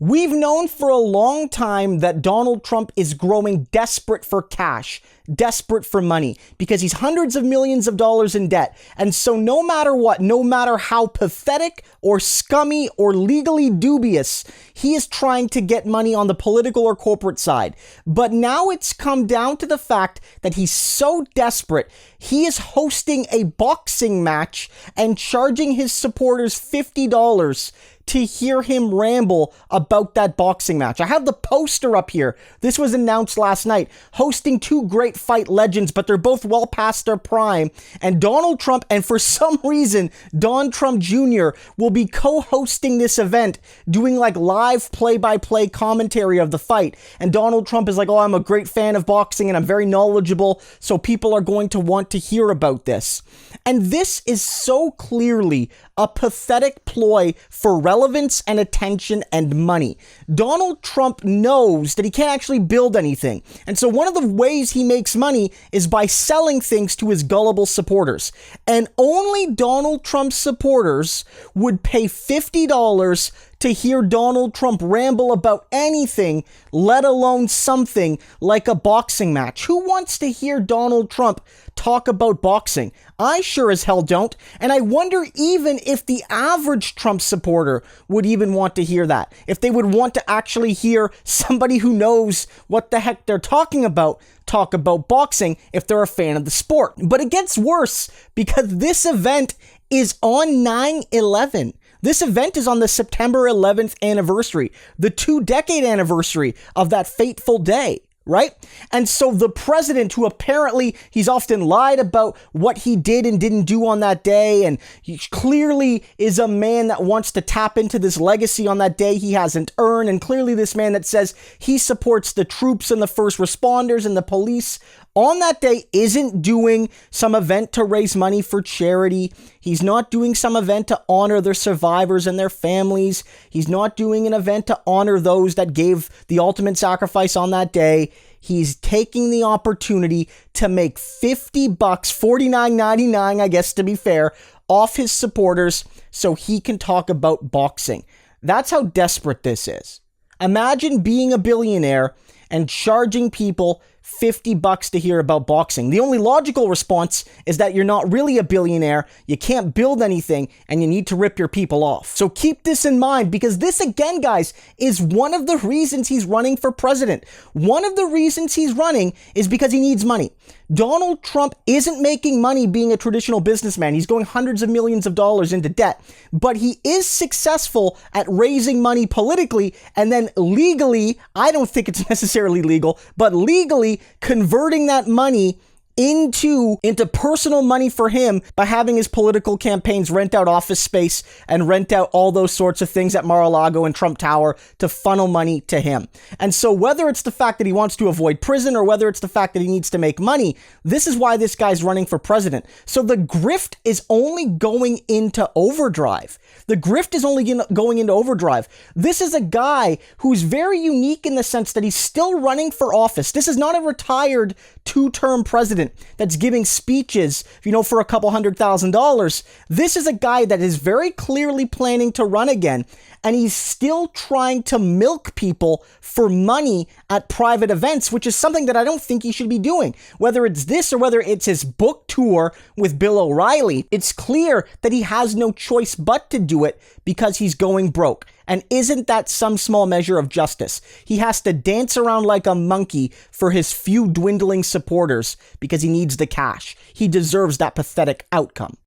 We've known for a long time that Donald Trump is growing desperate for cash, desperate for money, because he's hundreds of millions of dollars in debt. And so no matter what, no matter how pathetic or scummy or legally dubious, he is trying to get money on the political or corporate side. But now it's come down to the fact that he's so desperate, he is hosting a boxing match and charging his supporters $50 to hear him ramble about that boxing match. I have the poster up here. This was announced last night. Hosting two great fight legends, but they're both well past their prime. And Donald Trump, and for some reason, Don Trump Jr. will be co-hosting this event, doing like live play-by-play commentary of the fight. And Donald Trump is like, oh, I'm a great fan of boxing and I'm very knowledgeable, so people are going to want to hear about this. And this is so clearly a pathetic ploy for relevance and attention and money. Donald Trump knows that he can't actually build anything. And so one of the ways he makes money is by selling things to his gullible supporters. And only Donald Trump's supporters would pay $50 to hear Donald Trump ramble about anything, let alone something like a boxing match. Who wants to hear Donald Trump talk about boxing? I sure as hell don't. And I wonder even if the average Trump supporter would even want to hear that. If they would want to actually hear somebody who knows what the heck they're talking about talk about boxing if they're a fan of the sport. But it gets worse because this event is on 9/11. This event is on the September 11th anniversary, the 2-decade anniversary of that fateful day, right? And so the president, who apparently he's often lied about what he did and didn't do on that day, and he clearly is a man that wants to tap into this legacy on that day he hasn't earned, and clearly this man that says he supports the troops and the first responders and the police on that day isn't doing some event to raise money for charity. He's not doing some event to honor their survivors and their families. He's not doing an event to honor those that gave the ultimate sacrifice on that day. He's taking the opportunity to make $50, $49.99, I guess to be fair, off his supporters so he can talk about boxing. That's how desperate this is. Imagine being a billionaire and charging people $50 to hear about boxing. The only logical response is that you're not really a billionaire, you can't build anything, and you need to rip your people off. So keep this in mind, because this, again, guys, is one of the reasons he's running for president. One of the reasons he's running is because he needs money. Donald Trump isn't making money being a traditional businessman. He's going hundreds of millions of dollars into debt, but he is successful at raising money politically and then legally, I don't think it's necessarily legal, but legally converting that money into personal money for him by having his political campaigns rent out office space and rent out all those sorts of things at Mar-a-Lago and Trump Tower to funnel money to him. And so whether it's the fact that he wants to avoid prison or whether it's the fact that he needs to make money, this is why this guy's running for president. So the grift is only going into overdrive. The grift is only going into overdrive. This is a guy who's very unique in the sense that he's still running for office. This is not a retired two-term president that's giving speeches, for a couple $100,000. This is a guy that is very clearly planning to run again, and he's still trying to milk people for money at private events, which is something that I don't think he should be doing. Whether it's this or whether it's his book tour with Bill O'Reilly, it's clear that he has no choice but to do it because he's going broke. And isn't that some small measure of justice? He has to dance around like a monkey for his few dwindling supporters because he needs the cash. He deserves that pathetic outcome.